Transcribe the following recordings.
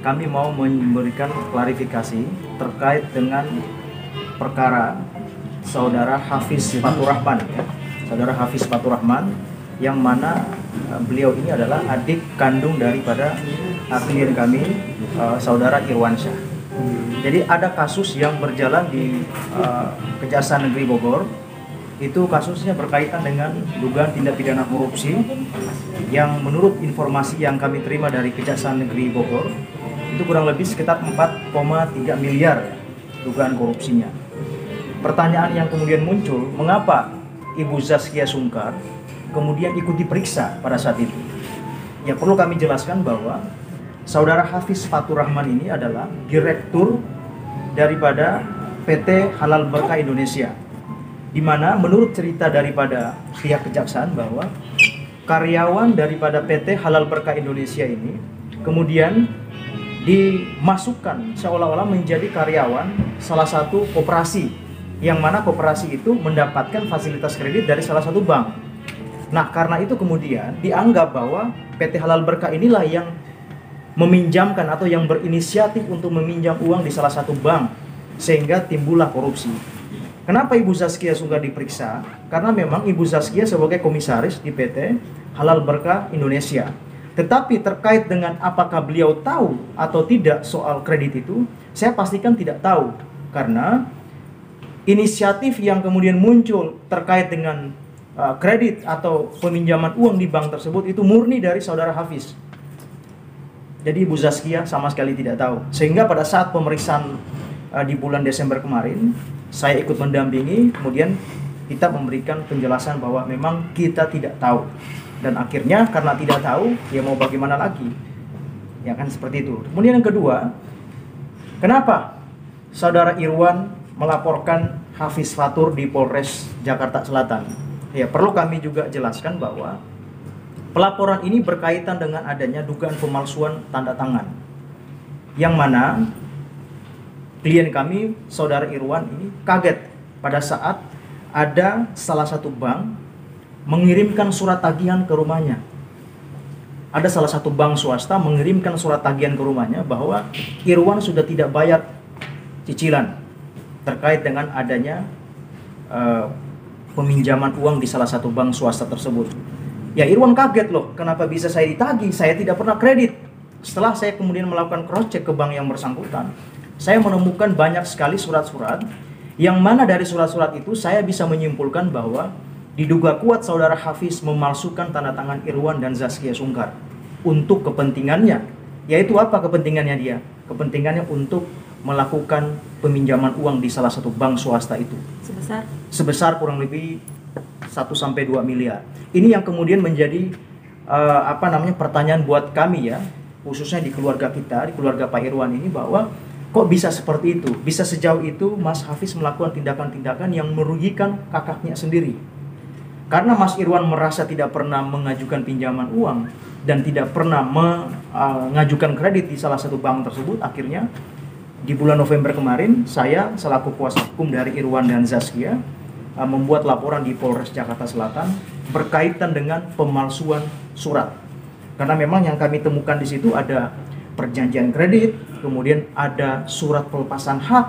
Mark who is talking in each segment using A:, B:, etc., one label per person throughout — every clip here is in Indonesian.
A: kami mau memberikan klarifikasi terkait dengan perkara saudara Hafiz Fatur Rahman, ya. Saudara Hafiz Fatur Rahman, yang mana beliau ini adalah adik kandung daripada klien kami, saudara Irwansyah. Jadi ada kasus yang berjalan di Kejaksaan Negeri Bogor. Itu kasusnya berkaitan dengan dugaan tindak pidana korupsi yang menurut informasi yang kami terima dari Kejaksaan Negeri Bogor itu kurang lebih sekitar 4,3 miliar dugaan korupsinya. Pertanyaan yang kemudian muncul, mengapa Ibu Zaskia Sungkar kemudian ikut diperiksa pada saat itu? Ya, perlu kami jelaskan bahwa saudara Hafiz Fatur Rahman ini adalah direktur daripada PT Halal Berkah Indonesia, di mana menurut cerita daripada pihak kejaksaan bahwa karyawan daripada PT Halal Berkah Indonesia ini kemudian dimasukkan seolah-olah menjadi karyawan salah satu koperasi, yang mana koperasi itu mendapatkan fasilitas kredit dari salah satu bank. Nah, karena itu kemudian dianggap bahwa PT Halal Berkah inilah yang meminjamkan atau yang berinisiatif untuk meminjam uang di salah satu bank, sehingga timbullah korupsi. Kenapa Ibu Zaskia Sungkar diperiksa? Karena memang Ibu Zaskia sebagai komisaris di PT Halal Berkah Indonesia. Tetapi terkait dengan apakah beliau tahu atau tidak soal kredit itu, saya pastikan tidak tahu. Karena inisiatif yang kemudian muncul terkait dengan kredit atau peminjaman uang di bank tersebut itu murni dari saudara Hafiz. Jadi Ibu Zaskia sama sekali tidak tahu. Sehingga pada saat pemeriksaan di bulan Desember kemarin, saya ikut mendampingi, kemudian kita memberikan penjelasan bahwa memang kita tidak tahu. Dan akhirnya karena tidak tahu, ya mau bagaimana lagi? Ya kan seperti itu. Kemudian yang kedua, kenapa saudara Irwan melaporkan Hafiz Fatur di Polres Jakarta Selatan? Ya, perlu kami juga jelaskan bahwa pelaporan ini berkaitan dengan adanya dugaan pemalsuan tanda tangan, yang mana klien kami, saudara Irwan ini kaget pada saat ada salah satu bank mengirimkan surat tagihan ke rumahnya. Ada salah satu bank swasta mengirimkan surat tagihan ke rumahnya bahwa Irwan sudah tidak bayar cicilan terkait dengan adanya peminjaman uang di salah satu bank swasta tersebut. Ya, Irwan kaget loh, kenapa bisa saya ditagih? Saya tidak pernah kredit. Setelah saya kemudian melakukan cross check ke bank yang bersangkutan, saya menemukan banyak sekali surat-surat, yang mana dari surat-surat itu saya bisa menyimpulkan bahwa diduga kuat saudara Hafiz memalsukan tanda tangan Irwan dan Zaskia Sungkar untuk kepentingannya. Yaitu apa kepentingannya dia? Kepentingannya untuk melakukan peminjaman uang di salah satu bank swasta itu. Sebesar kurang lebih 1-2 miliar. Ini yang kemudian menjadi pertanyaan buat kami, ya, khususnya di keluarga kita, di keluarga Pak Irwan ini, bahwa kok bisa seperti itu? Bisa sejauh itu Mas Hafiz melakukan tindakan-tindakan yang merugikan kakaknya sendiri. Karena Mas Irwan merasa tidak pernah mengajukan pinjaman uang dan tidak pernah mengajukan kredit di salah satu bank tersebut, akhirnya di bulan November kemarin saya selaku kuasa hukum dari Irwan dan Zaskia membuat laporan di Polres Jakarta Selatan berkaitan dengan pemalsuan surat. Karena memang yang kami temukan di situ ada perjanjian kredit, kemudian ada surat pelepasan hak,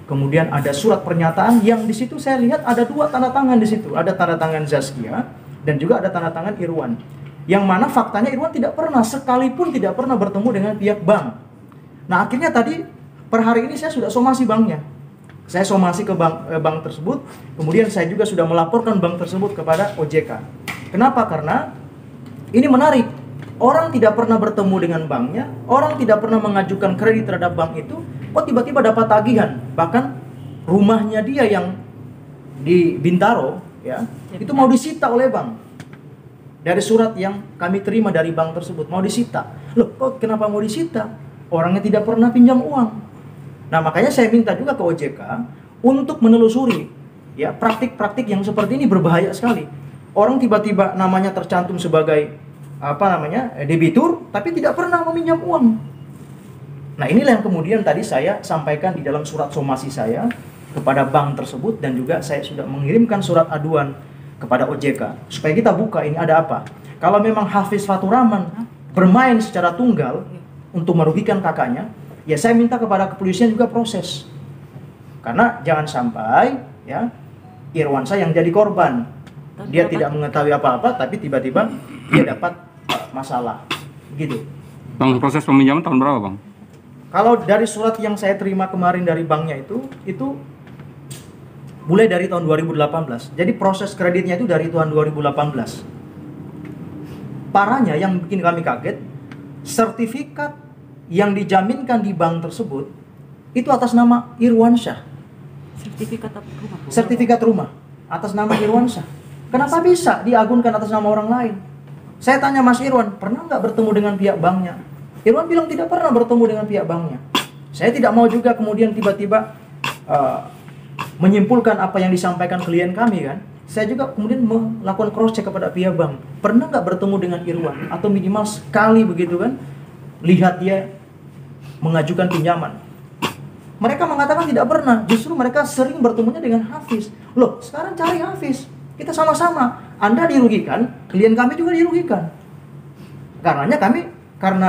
A: kemudian ada surat pernyataan yang di situ saya lihat ada 2 tanda tangan di situ. Ada tanda tangan Zaskia dan juga ada tanda tangan Irwan. Yang mana faktanya Irwan tidak pernah, sekalipun tidak pernah bertemu dengan pihak bank. Nah, akhirnya tadi per hari ini saya sudah somasi banknya. Saya somasi ke bank tersebut, kemudian saya juga sudah melaporkan bank tersebut kepada OJK. Kenapa? Karena ini menarik. Orang tidak pernah bertemu dengan banknya, orang tidak pernah mengajukan kredit terhadap bank itu, kok tiba-tiba dapat tagihan. Bahkan rumahnya dia yang di Bintaro, ya, itu mau disita oleh bank. Dari surat yang kami terima dari bank tersebut, mau disita. Loh, kok kenapa mau disita? Orangnya tidak pernah pinjam uang. Nah, makanya saya minta juga ke OJK untuk menelusuri, ya, praktik-praktik yang seperti ini berbahaya sekali. Orang tiba-tiba namanya tercantum sebagai debitur, tapi tidak pernah meminjam uang. Nah, inilah yang kemudian tadi saya sampaikan di dalam surat somasi saya kepada bank tersebut, dan juga saya sudah mengirimkan surat aduan kepada OJK supaya kita buka ini ada apa. Kalau memang Hafiz Fatur Rahman bermain secara tunggal, untuk merugikan kakaknya, ya saya minta kepada kepolisian juga proses. Karena jangan sampai ya Irwansyah yang jadi korban. Dia tidak mengetahui apa-apa tapi tiba-tiba dia dapat masalah. Gitu.
B: Bang, proses peminjaman tahun berapa, Bang?
A: Kalau dari surat yang saya terima kemarin dari banknya itu mulai dari tahun 2018. Jadi proses kreditnya itu dari tahun 2018. Parahnya yang bikin kami kaget, sertifikat yang dijaminkan di bank tersebut itu atas nama Irwansyah. Sertifikat rumah atas nama Irwansyah. Kenapa bisa diagunkan atas nama orang lain? Saya tanya Mas Irwan, pernah nggak bertemu dengan pihak banknya? Irwan bilang tidak pernah bertemu dengan pihak banknya. Saya tidak mau juga kemudian tiba-tiba menyimpulkan apa yang disampaikan klien kami kan. Saya juga kemudian melakukan cross check kepada pihak bank. Pernah nggak bertemu dengan Irwan? Atau minimal sekali begitu kan? Lihat dia mengajukan pinjaman. Mereka mengatakan tidak pernah. Justru mereka sering bertemunya dengan Hafiz. Loh, sekarang cari Hafiz. Kita sama-sama. Anda dirugikan, klien kami juga dirugikan. Karena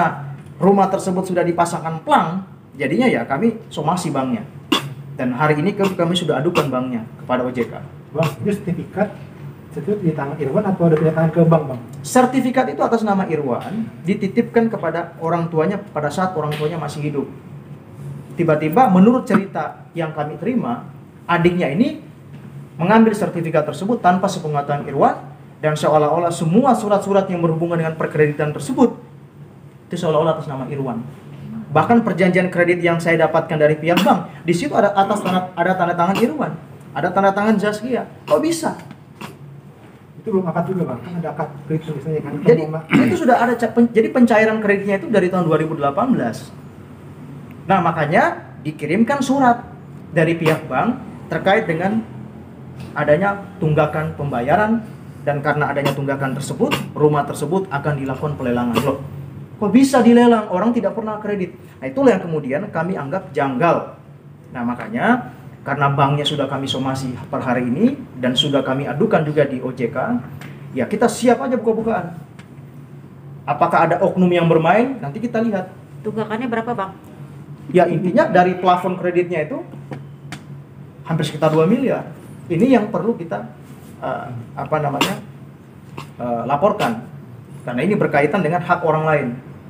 A: rumah tersebut sudah dipasangkan plang, jadinya ya kami somasi banknya. Dan hari ini kami sudah adukan banknya kepada OJK.
C: Bang, itu sertifikat di tangan Irwan atau ada pindah tangan ke bank, Bang?
A: Sertifikat itu atas nama Irwan dititipkan kepada orang tuanya pada saat orang tuanya masih hidup. Tiba-tiba menurut cerita yang kami terima, adiknya ini mengambil sertifikat tersebut tanpa sepengetahuan Irwan, dan seolah-olah semua surat-surat yang berhubungan dengan perkreditan tersebut itu seolah-olah atas nama Irwan. Bahkan perjanjian kredit yang saya dapatkan dari pihak bank, di situ ada tanda tangan Irwan, ada tanda tangan Zaskia. Kok bisa?
C: Itu belum akad juga, Bang. Kan ada akad kredit misalnya kan.
A: Jadi itu sudah ada jadi pencairan kreditnya itu dari tahun 2018. Nah, makanya dikirimkan surat dari pihak bank terkait dengan adanya tunggakan pembayaran, dan karena adanya tunggakan tersebut, rumah tersebut akan dilakukan pelelangan. Loh, kok bisa dilelang? Orang tidak pernah kredit. Nah, itulah yang kemudian kami anggap janggal. Nah, makanya karena banknya sudah kami somasi per hari ini dan sudah kami adukan juga di OJK, ya kita siap aja buka-bukaan. Apakah ada oknum yang bermain? Nanti kita lihat.
D: Tunggakannya berapa, Bang?
A: Ya intinya dari plafon kreditnya itu hampir sekitar 2 miliar. Ini yang perlu kita laporkan. Karena ini berkaitan dengan hak orang lain.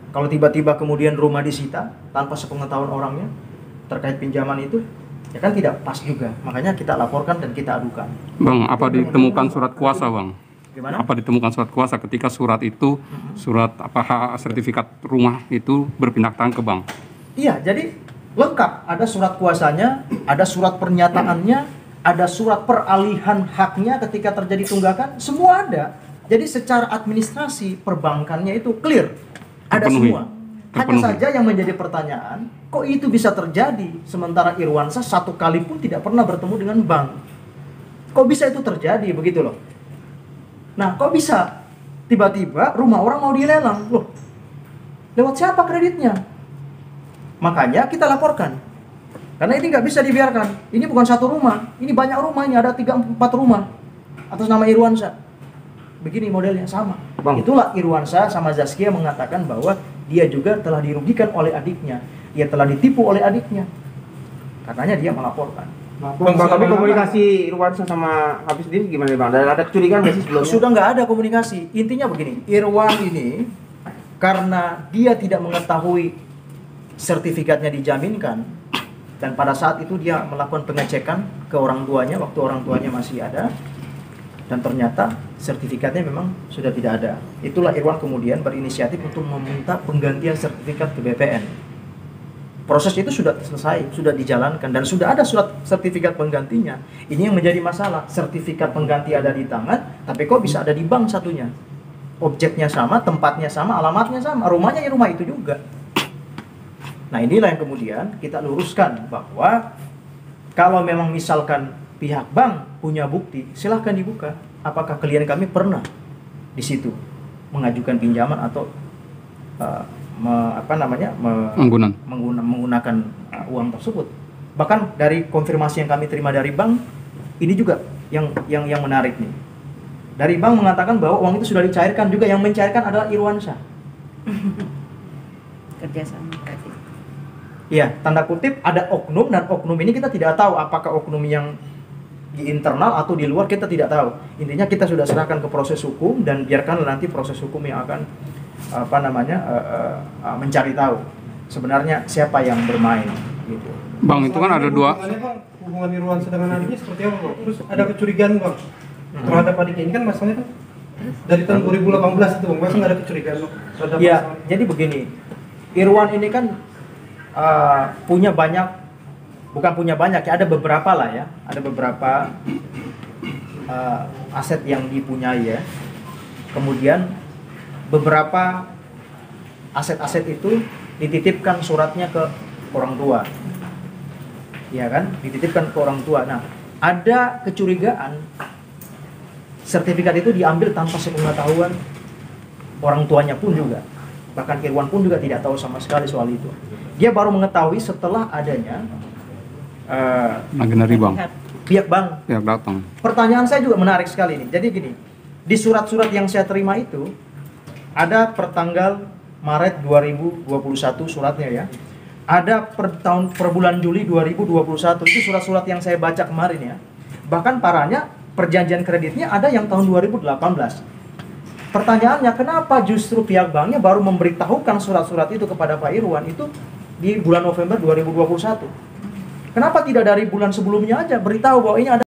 A: Kalau tiba-tiba kemudian rumah disita tanpa sepengetahuan orangnya terkait pinjaman itu, ya kan tidak pas juga. Makanya kita laporkan dan kita adukan.
B: Bang, apa ditemukan surat kuasa, Bang?
A: Gimana?
B: Apa ditemukan surat kuasa ketika surat itu, sertifikat rumah itu berpindah tangan ke bank?
A: Iya, jadi lengkap. Ada surat kuasanya, ada surat pernyataannya, ada surat peralihan haknya ketika terjadi tunggakan, semua ada. Jadi secara administrasi perbankannya itu clear, ada semua. Hanya saja yang menjadi pertanyaan, kok itu bisa terjadi sementara Irwansyah satu kali pun tidak pernah bertemu dengan bank? Kok bisa itu terjadi begitu loh? Nah, kok bisa tiba-tiba rumah orang mau dilelang? Loh, lewat siapa kreditnya? Makanya kita laporkan. Karena ini nggak bisa dibiarkan. Ini bukan satu rumah, ini banyak rumah, ini ada 3-4 rumah atas nama Irwansyah. Begini modelnya sama. Bang. Itulah Irwansyah sama Zaskia mengatakan bahwa dia juga telah dirugikan oleh adiknya. Dia telah ditipu oleh adiknya. Katanya dia melaporkan.
E: Bang, tapi komunikasi Irwansyah sama Hafiz ini gimana, Bang? Ada kecurigaan nggak sih sebelumnya?
A: Sudah nggak ada komunikasi. Intinya begini, Irwan ini karena dia tidak mengetahui sertifikatnya dijaminkan, dan pada saat itu dia melakukan pengecekan ke orang tuanya waktu orang tuanya masih ada, dan ternyata sertifikatnya memang sudah tidak ada. Itulah Irwan kemudian berinisiatif untuk meminta penggantian sertifikat ke BPN. Proses itu sudah selesai, sudah dijalankan, dan sudah ada surat sertifikat penggantinya. Ini yang menjadi masalah, sertifikat pengganti ada di tangan, tapi kok bisa ada di bank satunya? Objeknya sama, tempatnya sama, alamatnya sama, rumahnya ya rumah itu juga. Nah, inilah yang kemudian kita luruskan bahwa kalau memang misalkan pihak bank punya bukti, silahkan dibuka. Apakah klien kami pernah di situ mengajukan pinjaman atau menggunakan uang tersebut. Bahkan dari konfirmasi yang kami terima dari bank, ini juga yang menarik nih. Dari bank mengatakan bahwa uang itu sudah dicairkan, juga yang mencairkan adalah Irwansyah.
D: kerjasama berarti.
A: Iya, tanda kutip ada oknum, dan oknum ini kita tidak tahu apakah oknum yang di internal atau di luar, kita tidak tahu. Intinya kita sudah serahkan ke proses hukum, dan biarkanlah nanti proses hukum yang akan mencari tahu sebenarnya siapa yang bermain gitu.
B: Bang, itu kan ada dua.
C: Hubungan Irwansyah dengan adiknya seperti apa, Bang? Terus ada kecurigaan, Bang, terhadap adiknya. Ini kan masalahnya kan dari tahun 2018 itu, Bang. Masa nggak ada kecurigaan, Bang?
A: Ya, jadi begini, Irwan ini kan punya banyak, bukan punya banyak ya, ada beberapa lah ya, ada beberapa aset yang dipunyai ya. Kemudian beberapa aset-aset itu dititipkan suratnya ke orang tua, ya kan, dititipkan ke orang tua. Nah, ada kecurigaan sertifikat itu diambil tanpa sepengetahuan orang tuanya pun juga, bahkan Irwan pun juga tidak tahu sama sekali soal itu. Dia baru mengetahui setelah adanya
B: Agen dari Bang.
A: pihak bank.
B: Pihak datang.
A: Pertanyaan saya juga menarik sekali nih. Jadi gini, di surat-surat yang saya terima itu ada pertanggal Maret 2021 suratnya ya. Ada per bulan Juli 2021, itu surat-surat yang saya baca kemarin ya. Bahkan parahnya perjanjian kreditnya ada yang tahun 2018. Pertanyaannya, kenapa justru pihak banknya baru memberitahukan surat-surat itu kepada Pak Irwan itu di bulan November 2021? Kenapa tidak dari bulan sebelumnya aja beritahu bahwa ini ada